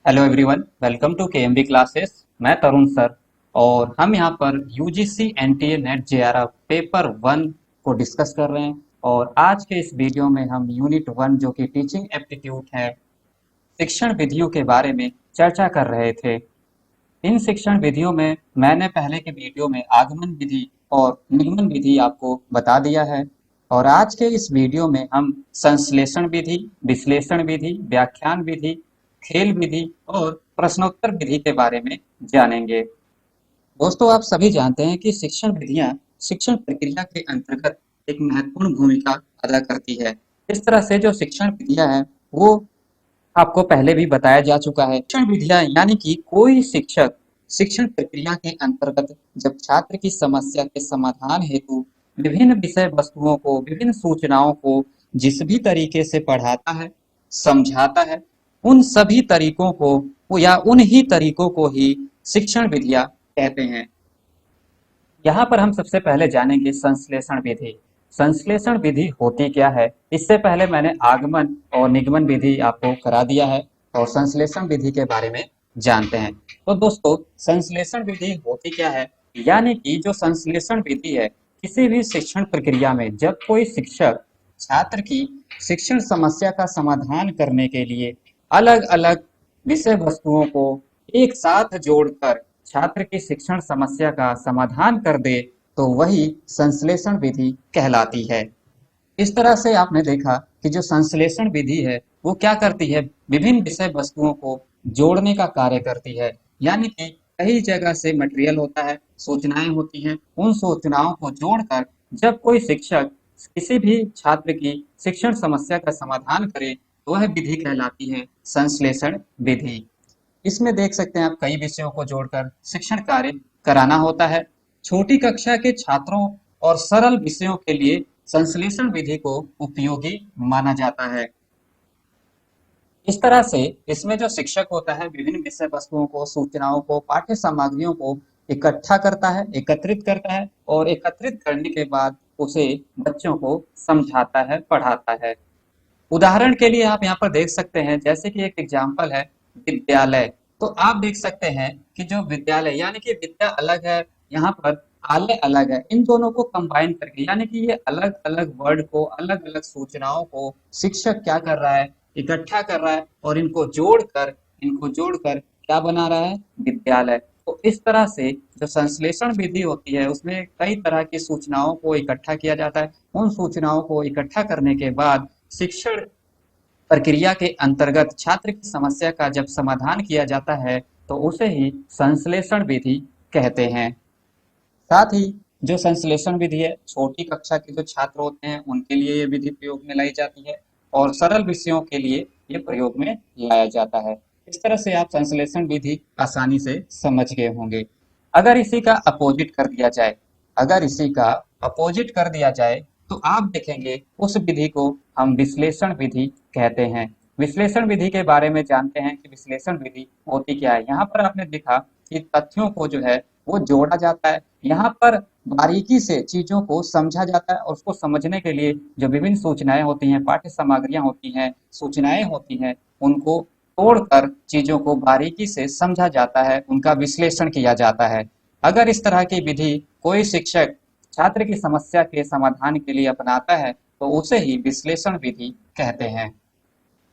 Hello everyone, welcome to KMB classes. मैं Tarun sir और हम यहाँ पर UGC NTA NET JRF paper one को डिस्कस कर रहे हैं। और आज के इस वीडियो में हम यूनिट वन जो कि टीचिंग एप्टीट्यूड है, शिक्षण विधियों के बारे में चर्चा कर रहे थे। इन शिक्षण विधियों में मैंने पहले के वीडियो में आगमन विधि और निगमन विधि आपको बता दिया है। और आज के इस वीडियो में हम संश्लेषण विधि, विश्लेषण विधि, व्याख्यान विधि, खेल विधि और प्रश्नोत्तर विधि के बारे में जानेंगे। दोस्तों, आप सभी जानते हैं कि शिक्षण विधियां शिक्षण प्रक्रिया के अंतर्गत एक महत्वपूर्ण भूमिका अदा करती है। इस तरह से जो शिक्षण विधियां हैं वो आपको पहले भी बताया जा चुका है। शिक्षण विधियां यानी कि कोई शिक्षक शिक्षण प्रक्रिया के अंतर्गत जब छात्र की समस्या के समाधान हेतु विभिन्न विषय वस्तुओं को, विभिन्न सूचनाओं को जिस भी तरीके से पढ़ाता है, समझाता है, उन सभी तरीकों को या उन ही तरीकों को ही शिक्षण विधियां कहते हैं। यहाँ पर हम सबसे पहले जानेंगे संश्लेषण विधि। संश्लेषण विधि होती क्या है? इससे पहले मैंने आगमन और निगमन विधि आपको करा दिया है और संश्लेषण विधि के बारे में जानते हैं। तो दोस्तों, संश्लेषण विधि होती क्या है? यानी कि जो संश्लेषण विधि है, किसी भी शिक्षण प्रक्रिया में जब कोई शिक्षक छात्र की शिक्षण समस्या का समाधान करने के लिए अलग अलग विषय वस्तुओं को एक साथ जोड़कर छात्र की शिक्षण समस्या का समाधान कर दे, तो वही संश्लेषण विधि कहलाती है। इस तरह से आपने देखा कि जो संश्लेषण विधि है वो क्या करती है, विभिन्न विषय वस्तुओं को जोड़ने का कार्य करती है। यानी कि कई जगह से मटेरियल होता है, सूचनाएं होती हैं, उन सूचनाओं को जोड़कर जब कोई शिक्षक किसी भी छात्र की शिक्षण समस्या का समाधान करे तो वह विधि कहलाती है संश्लेषण विधि। इसमें देख सकते हैं आप, कई विषयों को जोड़कर शिक्षण कार्य कराना होता है। छोटी कक्षा के छात्रों और सरल विषयों के लिए संश्लेषण विधि को उपयोगी माना जाता है। इस तरह से इसमें जो शिक्षक होता है विभिन्न विषय वस्तुओं को, सूचनाओं को, पाठ्य सामग्रियों को इकट्ठा करता है, एकत्रित करता है और एकत्रित करने के बाद उसे बच्चों को समझाता है, पढ़ाता है। उदाहरण के लिए आप यहाँ पर देख सकते हैं, जैसे कि एक एग्जाम्पल है विद्यालय। तो आप देख सकते हैं कि जो विद्यालय यानी कि विद्या अलग है, यहाँ पर आलय अलग है। इन दोनों को कंबाइन करके यानी कि ये अलग अलग वर्ड को, अलग अलग सूचनाओं को शिक्षक क्या कर रहा है, इकट्ठा कर रहा है और इनको जोड़कर क्या बना रहा है, विद्यालय। तो इस तरह से जो संश्लेषण विधि होती है उसमें कई तरह की सूचनाओं को इकट्ठा किया जाता है। उन सूचनाओं को इकट्ठा करने के बाद शिक्षण प्रक्रिया के अंतर्गत छात्र की समस्या का जब समाधान किया जाता है तो उसे ही संश्लेषण विधि कहते हैं। साथ ही जो संश्लेषण विधि है, छोटी कक्षा के जो छात्र होते हैं उनके लिए ये विधि प्रयोग में लाई जाती है और सरल विषयों के लिए ये प्रयोग में लाया जाता है। इस तरह से आप संश्लेषण विधि आसानी से समझ गए होंगे। अगर इसी का अपोजिट कर दिया जाए अगर इसी का अपोजिट कर दिया जाए तो आप देखेंगे उस विधि को हम विश्लेषण विधि कहते हैं। विश्लेषण विधि के बारे में जानते हैं कि विश्लेषण विधि होती क्या है। यहाँ पर आपने देखा कि तथ्यों को जो है वो जोड़ा जाता है। यहाँ पर बारीकी से चीजों को समझा जाता है और उसको समझने के लिए जो विभिन्न सूचनाएं होती हैं, पाठ्य सामग्रियां होती हैं, सूचनाएं होती हैं, उनको तोड़कर चीजों को बारीकी से समझा जाता है, उनका विश्लेषण किया जाता है। अगर इस तरह की विधि कोई शिक्षक छात्र की समस्या के समाधान के लिए अपनाता है तो उसे ही विश्लेषण विधि कहते हैं।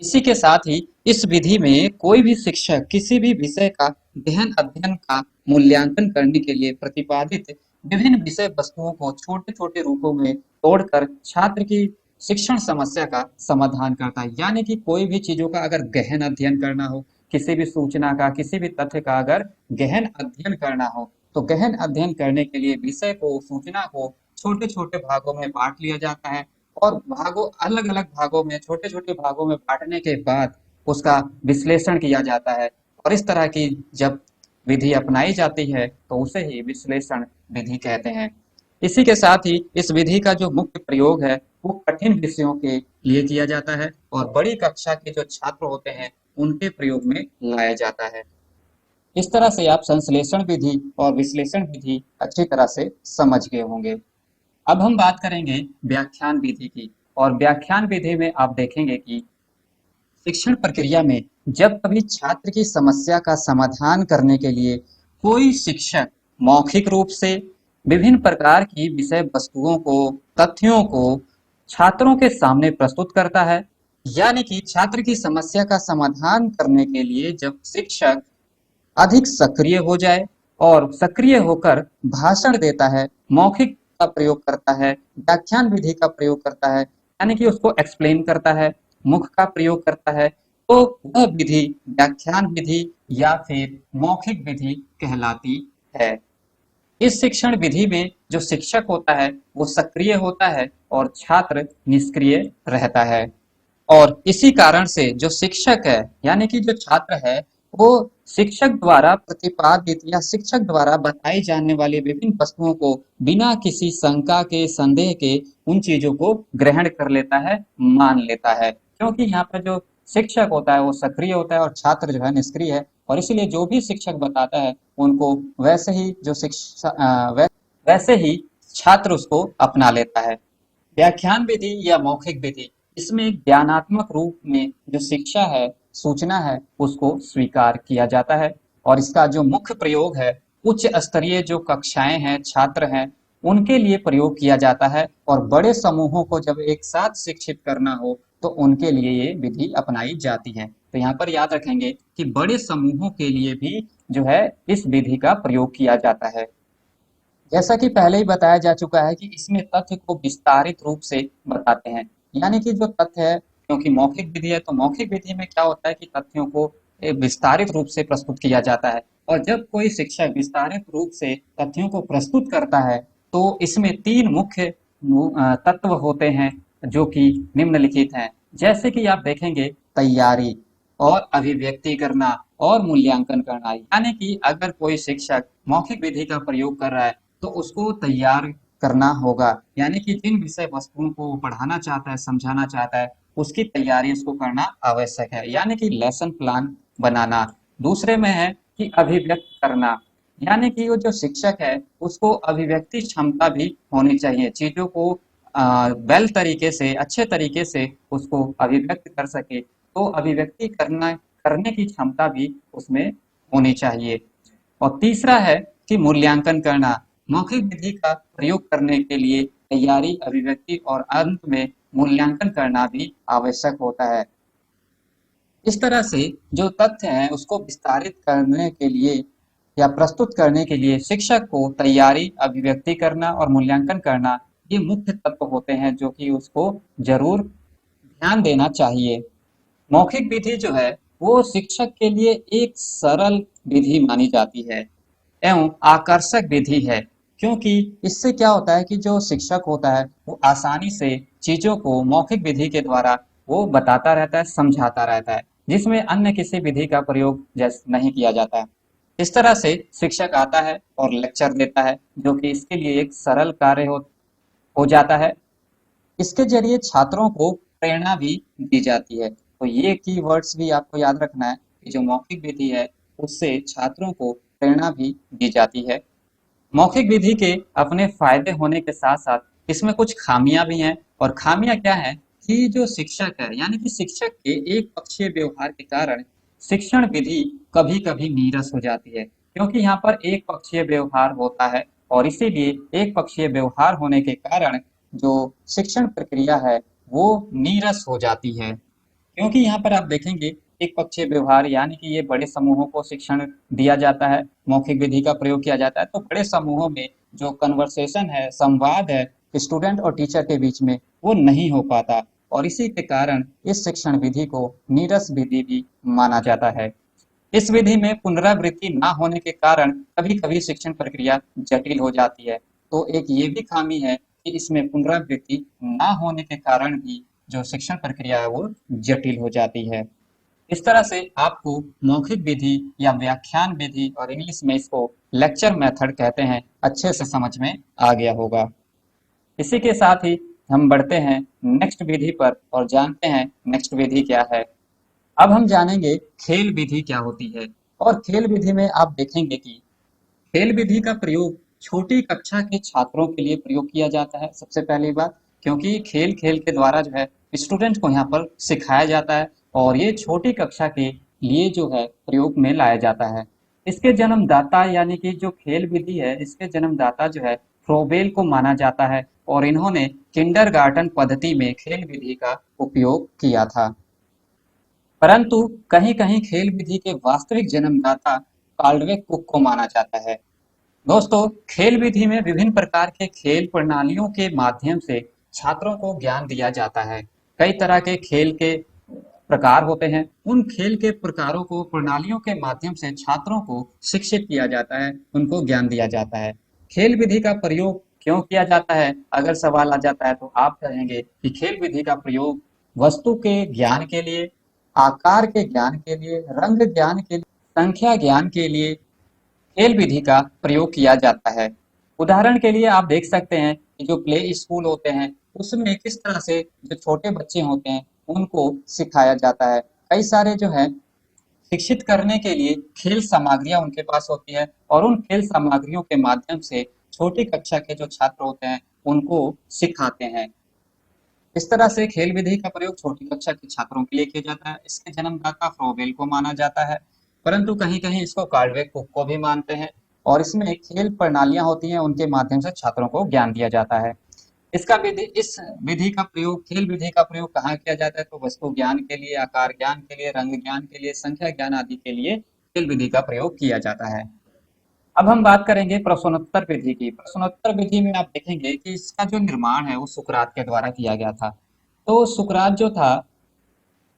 इसी के साथ ही इस विधि में कोई भी शिक्षक किसी भी विषय का गहन अध्ययन का मूल्यांकन करने के लिए प्रतिपादित विभिन्न विषय वस्तुओं को छोटे छोटे रूपों में तोड़कर छात्र की शिक्षण समस्या का समाधान करता है। यानी कि कोई भी चीजों का अगर गहन अध्ययन करना हो, किसी भी सूचना का, किसी भी तथ्य का अगर गहन अध्ययन करना हो तो गहन अध्ययन करने के लिए विषय को, सूचना को छोटे छोटे भागों में बांट लिया जाता है और अलग अलग भागों में, छोटे छोटे भागों में बांटने के बाद उसका विश्लेषण किया जाता है। और इस तरह की जब विधि अपनाई जाती है तो उसे ही विश्लेषण विधि कहते हैं। इसी के साथ ही इस विधि का जो मुख्य प्रयोग है वो कठिन विषयों के लिए किया जाता है और बड़ी कक्षा के जो छात्र होते हैं उनके प्रयोग में लाया जाता है। इस तरह से आप संश्लेषण विधि और विश्लेषण विधि अच्छी तरह से समझ गए होंगे। अब हम बात करेंगे व्याख्यान विधि की। और व्याख्यान विधि में आप देखेंगे कि शिक्षण प्रक्रिया में जब कभी छात्र की समस्या का समाधान करने के लिए कोई शिक्षक मौखिक रूप से विभिन्न प्रकार की विषय वस्तुओं को, तथ्यों को छात्रों के सामने प्रस्तुत करता है, यानी कि छात्र की समस्या का समाधान करने के लिए जब शिक्षक अधिक सक्रिय हो जाए और सक्रिय होकर भाषण देता है, मौखिक का प्रयोग करता है, व्याख्यान विधि का प्रयोग करता है, यानी कि उसको एक्सप्लेन करता है, मुख का प्रयोग करता है, तो वह विधि व्याख्यान विधि या फिर मौखिक विधि कहलाती है। इस शिक्षण विधि में जो शिक्षक होता है वो सक्रिय होता है और छात्र निष्क्रिय रहता है। और इसी कारण से जो शिक्षक है यानी कि जो छात्र है वो शिक्षक द्वारा प्रतिपादित या शिक्षक द्वारा बताई जाने वाली विभिन्न वस्तुओं को बिना किसी शंका के, संदेह के उन चीजों को ग्रहण कर लेता है, मान लेता है, क्योंकि यहाँ पर जो शिक्षक होता है वो सक्रिय होता है और छात्र जो है निष्क्रिय है, और इसलिए जो भी शिक्षक बताता है उनको वैसे ही जो वैसे ही छात्र उसको अपना लेता है। व्याख्यान विधि या मौखिक विधि, इसमें ज्ञानात्मक रूप में जो शिक्षा है, सूचना है, उसको स्वीकार किया जाता है और इसका जो मुख्य प्रयोग है उच्च स्तरीय जो कक्षाएं हैं, छात्र हैं, उनके लिए प्रयोग किया जाता है, और बड़े समूहों को जब एक साथ शिक्षित करना हो तो उनके लिए ये विधि अपनाई जाती है। तो यहाँ पर याद रखेंगे कि बड़े समूहों के लिए भी जो है इस विधि का प्रयोग किया जाता है। जैसा कि पहले ही बताया जा चुका है कि इसमें तथ्य को विस्तारित रूप से बताते हैं, यानी कि जो तथ्य है, क्योंकि मौखिक विधि है तो मौखिक विधि में क्या होता है कि तथ्यों को विस्तारित रूप से प्रस्तुत किया जाता है, और जब कोई शिक्षक विस्तारित रूप से तथ्यों को प्रस्तुत करता है तो इसमें तीन मुख्य तत्व होते हैं जो कि निम्नलिखित हैं। जैसे कि आप देखेंगे, तैयारी और अभिव्यक्ति करना और मूल्यांकन करना, यानी कि अगर कोई शिक्षक मौखिक विधि का प्रयोग कर रहा है तो उसको तैयार करना होगा, यानी कि जिन विषय वस्तुओं को वो पढ़ाना चाहता है, समझाना चाहता है, उसकी तैयारी उसको करना आवश्यक है, यानी कि लेसन प्लान बनाना। दूसरे में है कि अभिव्यक्त करना, यानी कि वो जो शिक्षक है उसको अभिव्यक्ति क्षमता भी होनी चाहिए, चीजों को वेल तरीके से, अच्छे तरीके से उसको अभिव्यक्त कर सके, तो अभिव्यक्ति करने की क्षमता भी उसमें होनी चाहिए। और तीसरा है कि मूल्यांकन करना, मौखिक विधि का प्रयोग करने के लिए तैयारी, अभिव्यक्ति और अंत में मूल्यांकन करना भी आवश्यक होता है। इस तरह से जो तथ्य है उसको विस्तारित करने के लिए या प्रस्तुत करने के लिए शिक्षक को तैयारी, अभिव्यक्ति करना और मूल्यांकन करना, ये मुख्य तत्व होते हैं जो कि उसको जरूर ध्यान देना चाहिए। मौखिक विधि जो है वो शिक्षक के लिए एक सरल विधि मानी जाती है एवं आकर्षक विधि है, क्योंकि इससे क्या होता है कि जो शिक्षक होता है वो आसानी से चीजों को मौखिक विधि के द्वारा वो बताता रहता है, समझाता रहता है, जिसमें अन्य किसी विधि का प्रयोग जैसे नहीं किया जाता है। इस तरह से शिक्षक आता है और लेक्चर देता है, जो कि इसके लिए एक सरल कार्य हो जाता है। इसके जरिए छात्रों को प्रेरणा भी दी जाती है। तो ये कीवर्ड्स भी आपको याद रखना है कि जो मौखिक विधि है उससे छात्रों को प्रेरणा भी दी जाती है। मौखिक विधि के अपने फायदे होने के साथ साथ इसमें कुछ खामियां भी हैं, और खामियां क्या है कि जो शिक्षक है यानी कि शिक्षक के एक पक्षीय व्यवहार के कारण शिक्षण विधि कभी कभी नीरस हो जाती है, क्योंकि यहाँ पर एक पक्षीय व्यवहार होता है, और इसीलिए एक पक्षीय व्यवहार होने के कारण जो शिक्षण प्रक्रिया है वो नीरस हो जाती है। क्योंकि यहाँ पर आप देखेंगे एक पक्षीय व्यवहार यानी कि ये बड़े समूहों को शिक्षण दिया जाता है, मौखिक विधि का प्रयोग किया जाता है, तो बड़े समूहों में जो कन्वर्सेशन है, संवाद है स्टूडेंट और टीचर के बीच में, वो नहीं हो पाता, और इसी के कारण इस शिक्षण विधि को नीरस विधि भी माना जाता है। इस विधि में पुनरावृत्ति ना होने के कारण कभी कभी शिक्षण प्रक्रिया जटिल हो जाती है। तो एक ये भी खामी है कि इसमें पुनरावृत्ति ना होने के कारण भी जो शिक्षण प्रक्रिया है वो जटिल हो जाती है। इस तरह से आपको मौखिक विधि या व्याख्यान विधि, और इंग्लिश में इसको लेक्चर मेथड कहते हैं, अच्छे से समझ में आ गया होगा। इसी के साथ ही हम बढ़ते हैं नेक्स्ट विधि पर और जानते हैं नेक्स्ट विधि क्या है। अब हम जानेंगे खेल विधि क्या होती है, और खेल विधि में आप देखेंगे कि खेल विधि का प्रयोग छोटी कक्षा के छात्रों के लिए प्रयोग किया जाता है सबसे पहली बात, क्योंकि खेल खेल के द्वारा जो है स्टूडेंट को यहाँ पर सिखाया जाता है, और ये छोटी कक्षा के लिए जो है प्रयोग में लाया जाता है। इसके जन्मदाता यानी कि जो खेल विधि है, इसके जन्मदाता जो है फ्रोबेल को माना जाता है और इन्होंने किंडरगार्टन पद्धति में खेल विधि का उपयोग किया था। परंतु कहीं कहीं खेल विधि के वास्तविक जन्मदाता कार्लवेक कुक को माना जाता है। दोस्तों, खेल विधि में विभिन्न प्रकार के खेल प्रणालियों के माध्यम से छात्रों को ज्ञान दिया जाता है। कई तरह के खेल के प्रकार होते हैं। उन खेल के प्रकारों को प्रणालियों के माध्यम से छात्रों को शिक्षित किया जाता है, उनको ज्ञान दिया जाता है। खेल विधि का प्रयोग क्यों किया जाता है, अगर सवाल आ जाता है तो आप कहेंगे कि खेल विधि का प्रयोग वस्तु के ज्ञान के लिए, आकार के ज्ञान के लिए, रंग ज्ञान के लिए, संख्या ज्ञान के लिए खेल विधि का प्रयोग किया जाता है। उदाहरण के लिए आप देख सकते हैं कि जो प्ले स्कूल होते हैं उसमें किस तरह से जो छोटे बच्चे होते हैं उनको सिखाया जाता है। कई सारे जो है शिक्षित करने के लिए खेल सामग्रियां उनके पास होती है और उन खेल सामग्रियों के माध्यम से छोटी कक्षा के जो छात्र होते हैं उनको सिखाते हैं। इस तरह से खेल विधि का प्रयोग छोटी कक्षा के छात्रों के लिए किया जाता है। इसके जन्मदाता फ्रोबेल को माना जाता है, परंतु कहीं कहीं इसको कार्लवेक कुक को भी मानते हैं और इसमें खेल प्रणालियां होती हैं, उनके माध्यम से छात्रों को ज्ञान दिया जाता है। इस विधि का प्रयोग, खेल विधि का प्रयोग कहाँ किया जाता है, तो वस्तु ज्ञान के लिए, आकार ज्ञान के लिए, रंग ज्ञान के लिए, संख्या ज्ञान आदि के लिए खेल विधि का प्रयोग किया जाता है। अब हम बात करेंगे प्रश्नोत्तर विधि की। प्रश्नोत्तर विधि में आप देखेंगे कि इसका जो निर्माण है वो सुकरात के द्वारा किया गया था। तो सुकरात जो था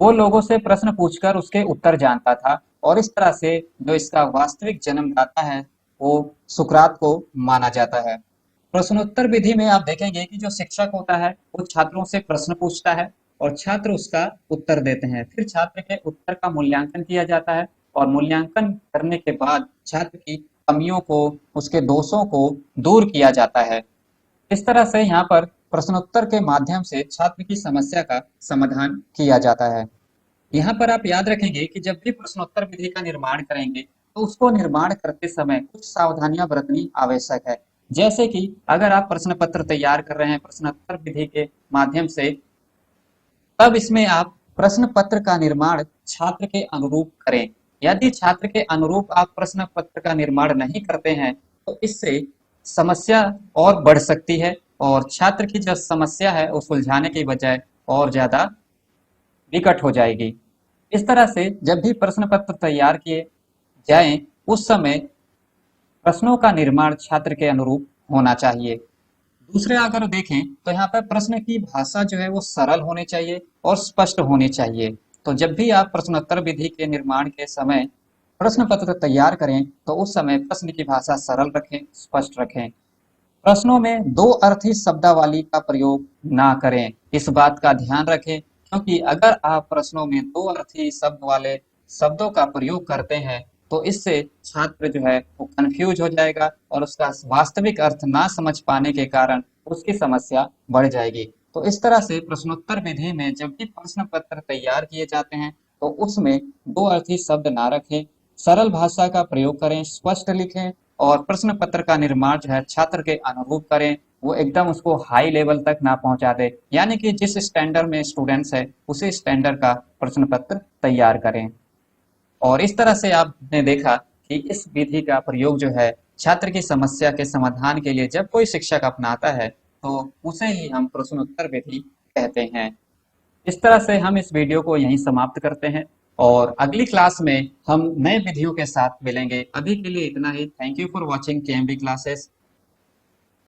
वो लोगों से प्रश्न पूछकर उसके उत्तर जानता था और इस तरह से जो इसका वास्तविक जन्मदाता है वो सुकरात को माना जाता है। प्रश्नोत्तर विधि में आप देखेंगे कि जो शिक्षक होता है वो छात्रों से प्रश्न पूछता है और छात्र उसका उत्तर देते हैं। फिर छात्र के उत्तर का मूल्यांकन किया जाता है और मूल्यांकन करने के बाद छात्र की कमियों को, उसके दोषों को दूर किया जाता है। इस तरह से यहाँ पर प्रश्नोत्तर के माध्यम से छात्र की समस्या का समाधान किया जाता है। यहाँ पर आप याद रखेंगे कि जब भी प्रश्नोत्तर विधि का निर्माण करेंगे तो उसको निर्माण करते समय कुछ सावधानियां बरतनी आवश्यक है। जैसे कि अगर आप प्रश्न पत्र तैयार कर रहे हैं प्रश्नोत्तर विधि के माध्यम से, तब इसमें आप प्रश्न पत्र का निर्माण छात्र के अनुरूप करें। यदि छात्र के अनुरूप आप प्रश्न पत्र का निर्माण नहीं करते हैं तो इससे समस्या और बढ़ सकती है और छात्र की जो समस्या है वो सुलझाने की बजाय और ज्यादा विकट हो जाएगी। इस तरह से जब भी प्रश्न पत्र तैयार किए जाएं उस समय प्रश्नों का निर्माण छात्र के अनुरूप होना चाहिए। दूसरे अगर देखें तो यहाँ पर प्रश्न की भाषा जो है वो सरल होनी चाहिए और स्पष्ट होनी चाहिए। तो जब भी आप प्रश्नोत्तर विधि के निर्माण के समय प्रश्न पत्र तैयार करें तो उस समय प्रश्न की भाषा सरल रखें, स्पष्ट रखें। प्रश्नों में दो अर्थी शब्दावली का प्रयोग ना करें, इस बात का ध्यान रखें, क्योंकि अगर आप प्रश्नों में दो अर्थी शब्द वाले शब्दों का प्रयोग करते हैं तो इससे छात्र जो है वो कंफ्यूज हो जाएगा और उसका वास्तविक अर्थ ना समझ पाने के कारण उसकी समस्या बढ़ जाएगी। तो इस तरह से प्रश्नोत्तर विधि में जब भी प्रश्न पत्र तैयार किए जाते हैं तो उसमें दो अर्थी शब्द ना रखें, सरल भाषा का प्रयोग करें, स्पष्ट लिखें और प्रश्न पत्र का निर्माण जो है छात्र के अनुरूप करें। वो एकदम उसको हाई लेवल तक ना पहुंचा दे, यानी कि जिस स्टैंडर्ड में स्टूडेंट्स है उसी स्टैंडर्ड का प्रश्न पत्र तैयार करें। और इस तरह से आपने देखा कि इस विधि का प्रयोग जो है छात्र की समस्या के समाधान के लिए जब कोई शिक्षक अपनाता है तो उसे ही हम प्रश्नोत्तर विधि कहते हैं। इस तरह से हम इस वीडियो को यहीं समाप्त करते हैं और अगली क्लास में हम नए विधियों के साथ मिलेंगे। अभी के लिए इतना ही। Thank you for watching KMB classes.